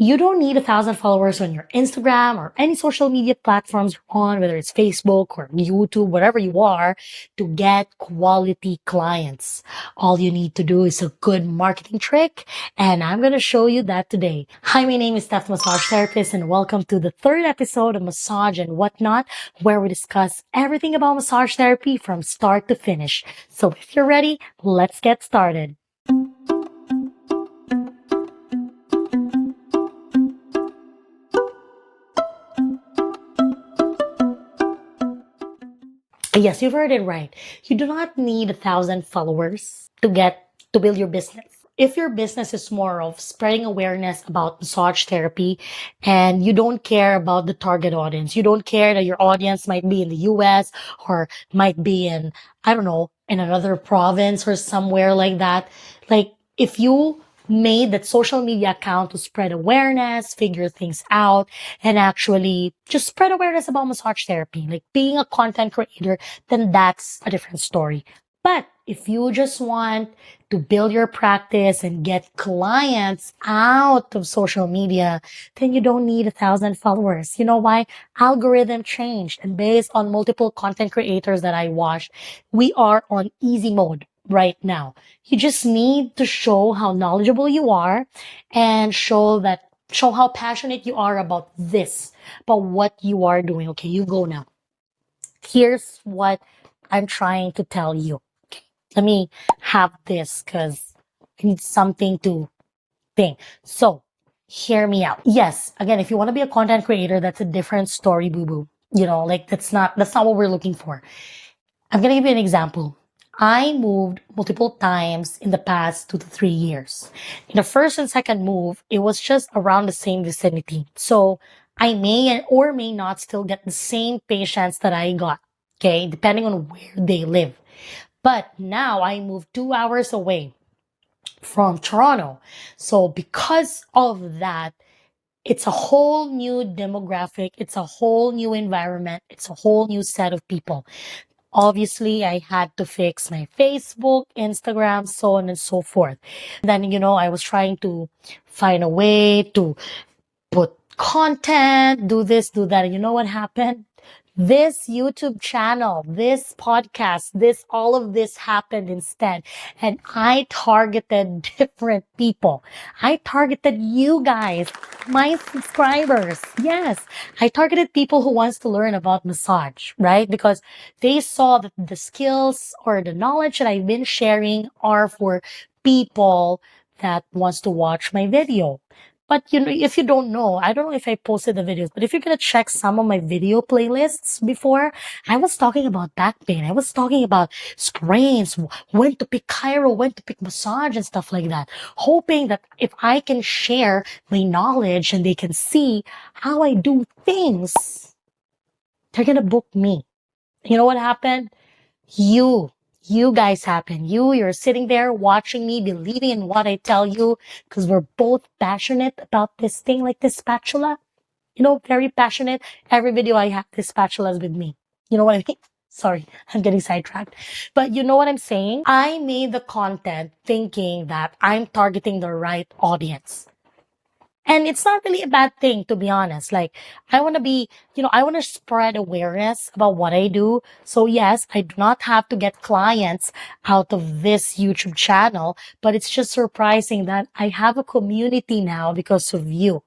You don't need 1,000 followers on your Instagram or any social media platforms you're on, whether it's Facebook or YouTube, wherever you are, to get quality clients. All you need to do is a good marketing trick, and I'm going to show you that today. Hi, my name is Stephthemassagetherapist, and welcome to the third episode of Massage and Whatnot, where we discuss everything about massage therapy from start to finish. So if you're ready, let's get started. Yes, you've heard it right. You do not need 1,000 followers to build your business. If your business is more of spreading awareness about massage therapy and you don't care about the target audience, you don't care that your audience might be in the US or might be in, I don't know, in another province or somewhere like that. Like if you made that social media account to spread awareness, figure things out, and actually just spread awareness about massage therapy, like being a content creator, then that's a different story. But if you just want to build your practice and get clients out of social media, then you don't need 1,000 followers. You know why? Algorithm changed, and based on multiple content creators that I watched, we are on easy mode right now. You just need to show how knowledgeable you are and show how passionate you are about what you are doing. Okay, you go now. Here's what I'm trying to tell you. Okay, let me have this because I need something to think. So, hear me out. Yes, again, if you want to be a content creator, that's a different story, boo boo. Like that's not what we're looking for. I'm gonna give you an example. I moved multiple times in the past 2 to 3 years. In the first and second move, it was just around the same vicinity. So I may or may not still get the same patients that I got, okay, depending on where they live. But now I moved 2 hours away from Toronto. So because of that, it's a whole new demographic. It's a whole new environment. It's a whole new set of people. Obviously, I had to fix my Facebook, Instagram, so on and so forth. Then, I was trying to find a way to put content, do this, do that. And you know what happened? This YouTube channel, this podcast, all of this happened instead. And I targeted different people. I targeted you guys, my subscribers. Yes, I targeted people who wants to learn about massage, right? Because they saw that the skills or the knowledge that I've been sharing are for people that wants to watch my video. But if you don't know, I don't know if I posted the videos, but if you're gonna check some of my video playlists before, I was talking about back pain. I was talking about sprains, when to pick chiro, when to pick massage and stuff like that. Hoping that if I can share my knowledge and they can see how I do things, they're gonna book me. You know what happened? You guys happen. You're sitting there watching me, believing in what I tell you, because we're both passionate about this thing, like this spatula. Very passionate. Every video I have, this spatula is with me. You know what I mean? Sorry, I'm getting sidetracked. But you know what I'm saying? I made the content thinking that I'm targeting the right audience. And it's not really a bad thing, to be honest. Like, I want to I want to spread awareness about what I do. So yes, I do not have to get clients out of this YouTube channel, but it's just surprising that I have a community now because of you,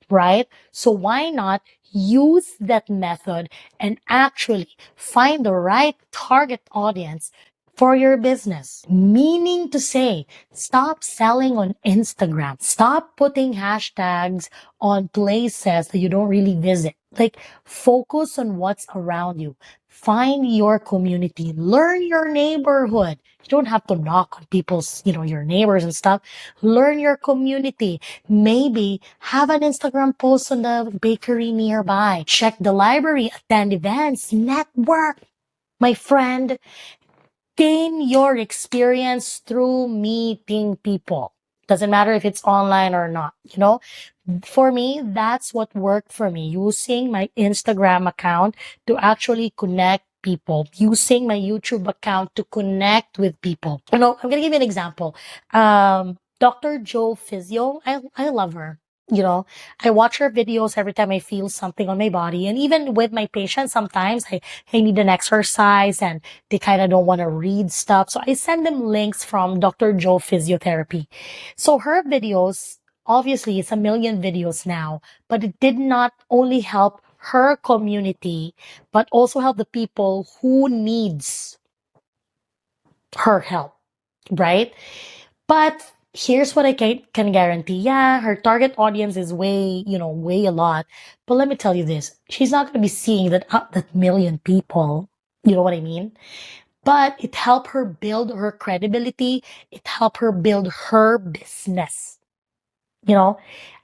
right? So why not use that method and actually find the right target audience for your business? Meaning to say, stop selling on Instagram. Stop putting hashtags on places that you don't really visit. Like, focus on what's around you. Find your community. Learn your neighborhood. You don't have to knock on people's, your neighbors and stuff. Learn your community. Maybe have an Instagram post on the bakery nearby. Check the library, attend events, network. My friend, gain your experience through meeting people. Doesn't matter if it's online or not, For me, that's what worked for me. Using my Instagram account to actually connect people. Using my YouTube account to connect with people. I'm going to give you an example. Dr. Joe Physio, I love her. You know, I watch her videos every time I feel something on my body. And even with my patients, sometimes I need an exercise and they kind of don't want to read stuff. So I send them links from Dr. Joe Physiotherapy. So her videos, obviously it's a million videos now, but it did not only help her community, but also help the people who needs her help, right? But here's what I can guarantee. Yeah, her target audience is way, way a lot. But let me tell you this. She's not going to be seeing that million people. You know what I mean? But it helped her build her credibility. It helped her build her business. You know,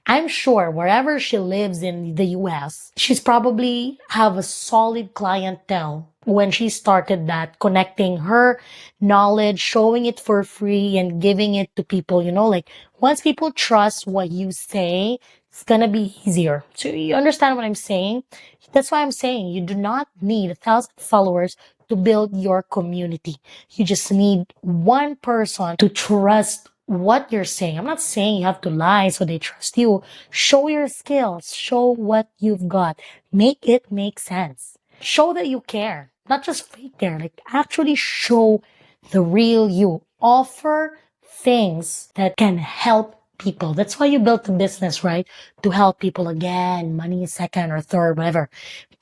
I'm sure wherever she lives in the US, she's probably have a solid clientele when she started that, connecting her knowledge, showing it for free and giving it to people, like once people trust what you say, it's gonna be easier. So you understand what I'm saying? That's why I'm saying you do not need 1,000 followers to build your community. You just need one person to trust what you're saying. I'm not saying you have to lie so they trust you. Show your skills. Show what you've got. Make it make sense. Show that you care. Not just fake care. Like actually show the real you. Offer things that can help people. That's why you built the business, right? To help people again, money second or third, whatever.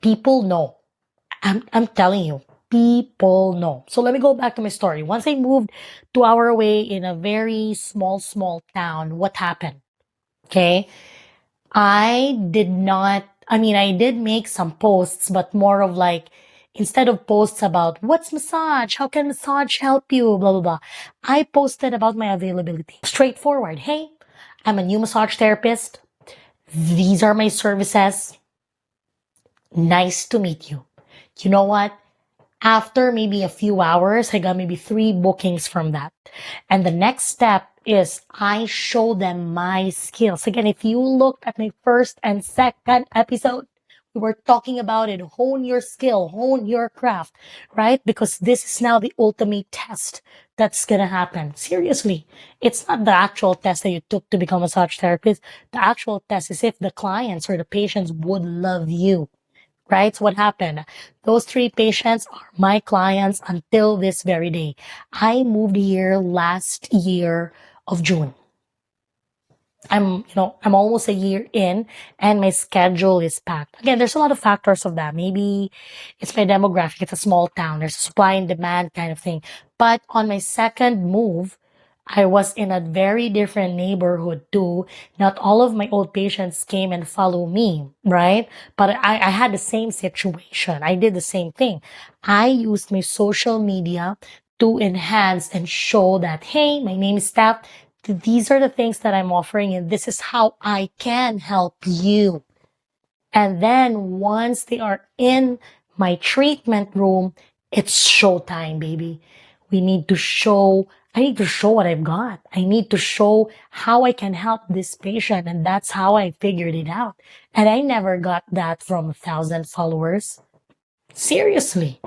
People know. I'm telling you, people know. So let me go back to my story. Once I moved 2 hour away in a very small town, what happened? Okay. I did make some posts, but more of like, instead of posts about what's massage, how can massage help you, blah, blah, blah. I posted about my availability. Straightforward. Hey, I'm a new massage therapist. These are my services. Nice to meet you. You know what? After maybe a few hours, I got maybe 3 bookings from that. And the next step is I show them my skills. Again, if you looked at my first and second episode, we were talking about it. Hone your skill, hone your craft, right? Because this is now the ultimate test that's going to happen. Seriously. It's not the actual test that you took to become a massage therapist. The actual test is if the clients or the patients would love you. Right? So what happened? Those 3 patients are my clients until this very day. I moved here last year of June. I'm almost a year in and my schedule is packed. Again, there's a lot of factors of that. Maybe it's my demographic. It's a small town. There's a supply and demand kind of thing. But on my second move, I was in a very different neighborhood too. Not all of my old patients came and follow me, right? But I had the same situation. I did the same thing. I used my social media to enhance and show that, hey, my name is Steph. These are the things that I'm offering and this is how I can help you. And then once they are in my treatment room, it's showtime, baby. I need to show what I've got. I need to show how I can help this patient. And that's how I figured it out. And I never got that from 1,000 followers. Seriously.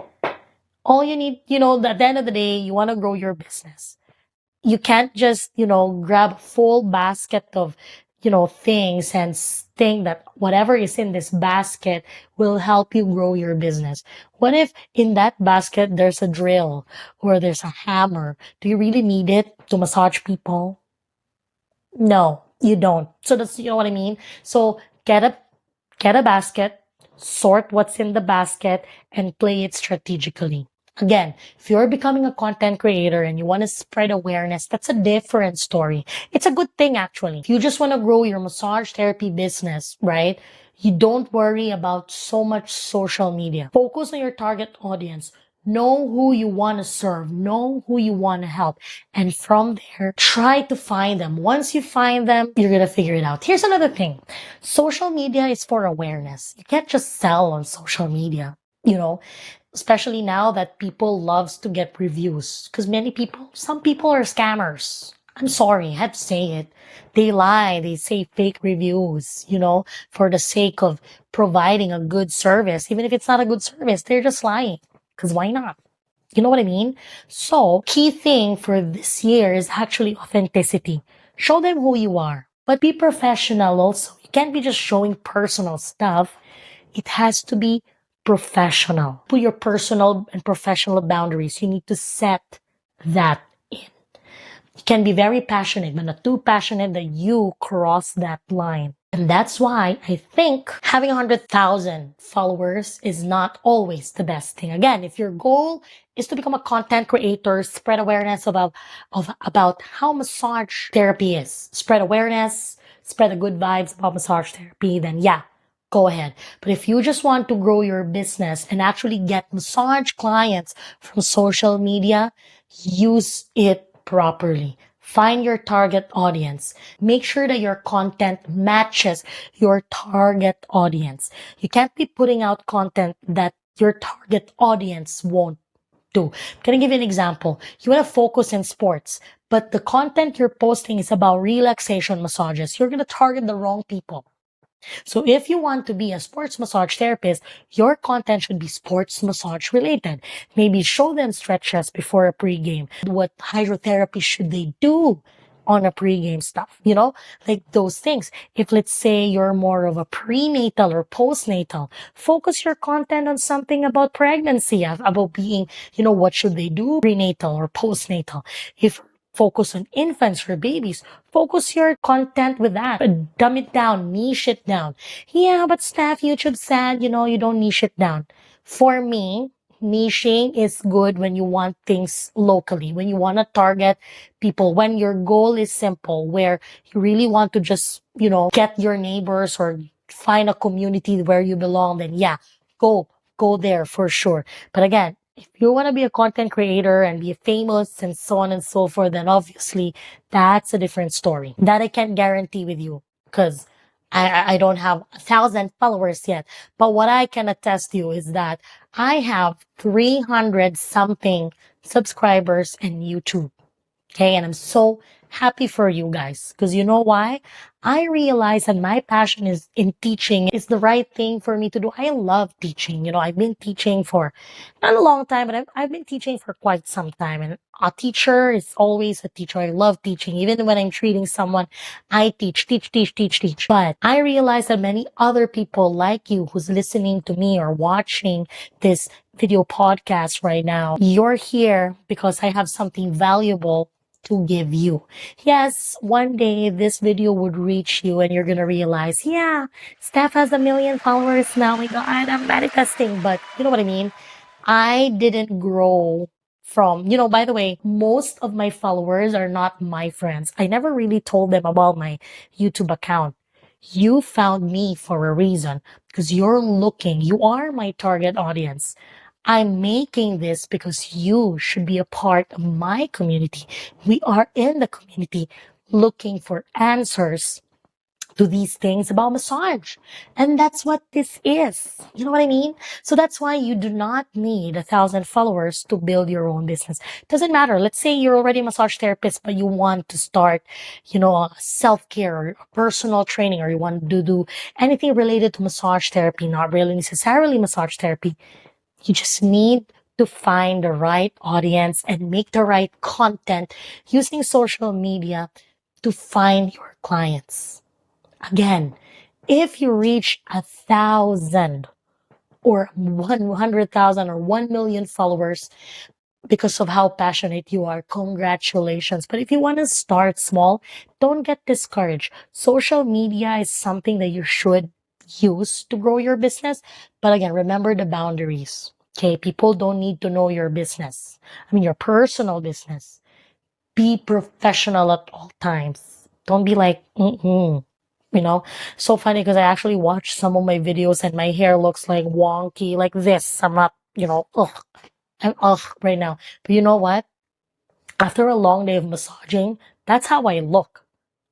All you need, at the end of the day, you want to grow your business. You can't just, grab a full basket of, things and think that whatever is in this basket will help you grow your business. What if in that basket there's a drill or there's a hammer? Do you really need it to massage people? No, you don't. So that's, you know what I mean? So get a basket, sort what's in the basket and play it strategically. Again, if you're becoming a content creator and you want to spread awareness, that's a different story. It's a good thing, actually. If you just want to grow your massage therapy business, right? You don't worry about so much social media. Focus on your target audience. Know who you want to serve. Know who you want to help. And from there, try to find them. Once you find them, you're going to figure it out. Here's another thing. Social media is for awareness. You can't just sell on social media, especially now that people loves to get reviews because some people are scammers. I'm sorry, I have to say it. They lie, they say fake reviews, for the sake of providing a good service. Even if it's not a good service, they're just lying. Because why not? You know what I mean? So, key thing for this year is actually authenticity. Show them who you are. But be professional also. You can't be just showing personal stuff. It has to be professional. Put your personal and professional boundaries. You need to set that in. You can be very passionate, but not too passionate that you cross that line. And that's why I think having 100,000 followers is not always the best thing. Again, if your goal is to become a content creator, spread awareness about how massage therapy is, spread awareness, spread the good vibes about massage therapy, then yeah, go ahead. But if you just want to grow your business and actually get massage clients from social media, use it properly. Find your target audience. Make sure that your content matches your target audience. You can't be putting out content that your target audience won't do. I'm gonna give you an example. You want to focus in sports, but the content you're posting is about relaxation massages. You're gonna target the wrong people. So if you want to be a sports massage therapist, your content should be sports massage related. Maybe show them stretches before a pregame. What hydrotherapy should they do on a pregame stuff? Like those things. If let's say you're more of a prenatal or postnatal, focus your content on something about pregnancy, about being, what should they do prenatal or postnatal. If focus on infants or babies, focus your content with that. Dumb it down, niche it down. Yeah, but Steph, YouTube said, you don't niche it down. For me, niching is good when you want things locally, when you want to target people, when your goal is simple, where you really want to just, get your neighbors or find a community where you belong, then yeah, go there for sure. But again, if you want to be a content creator and be famous and so on and so forth, then obviously that's a different story. That I can't guarantee with you because I don't have 1,000 followers yet. But what I can attest to you is that I have 300 something subscribers in YouTube. Okay. And I'm so happy for you guys because you know why? I realize that my passion is in teaching is the right thing for me to do. I love teaching. I've been teaching for not a long time, but I've been teaching for quite some time. And a teacher is always a teacher. I love teaching. Even when I'm treating someone, I teach. But I realize that many other people like you who's listening to me or watching this video podcast right now, you're here because I have something valuable to give you. Yes, one day this video would reach you and you're gonna realize, yeah, Steph has 1 million followers now. My God, I'm manifesting. But you know what I mean? I didn't grow from, by the way, most of my followers are not my friends. I never really told them about my YouTube account. You found me for a reason because you are my target audience. I'm making this because you should be a part of my community. We are in the community looking for answers to these things about massage. And that's what this is. You know what I mean? So that's why you do not need 1,000 followers to build your own business. Doesn't matter. Let's say you're already a massage therapist, but you want to start, self-care or personal training, or you want to do anything related to massage therapy, not really necessarily massage therapy. You just need to find the right audience and make the right content using social media to find your clients. Again, if you reach 1,000 or 100,000 or 1 million followers because of how passionate you are, congratulations. But if you want to start small, don't get discouraged. Social media is something that you should use to grow your business. But again, remember the boundaries. Okay, people don't need to know your business. Your personal business. Be professional at all times. Don't be like, so funny because I actually watched some of my videos and my hair looks like wonky, like this. I'm not, I'm right now. But you know what? After a long day of massaging, that's how I look.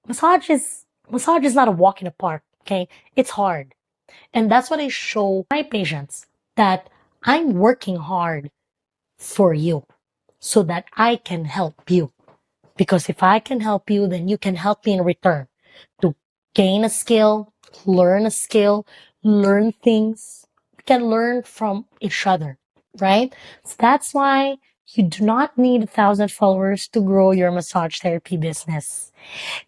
Massage is not a walk in the park. Okay. It's hard. And that's what I show my patients, that I'm working hard for you so that I can help you. Because if I can help you, then you can help me in return to gain a skill, learn things. We can learn from each other, right? So that's why You do not need 1,000 followers to grow your massage therapy business.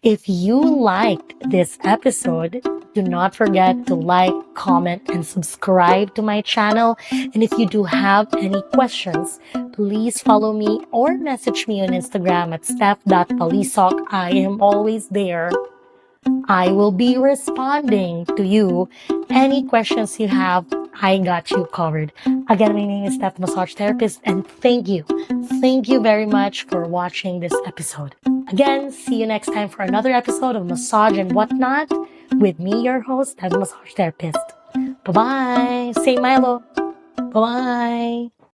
If you liked this episode, do not forget to like, comment, and subscribe to my channel. And if you do have any questions, please follow me or message me on Instagram at steph.palisok. I am always there. I will be responding to you. Any questions you have, I got you covered. Again, my name is Steph Massage Therapist, and thank you. Thank you very much for watching this episode. Again, see you next time for another episode of Massage and Whatnot with me, your host, Steph Massage Therapist. Bye-bye. Say Milo. Bye-bye.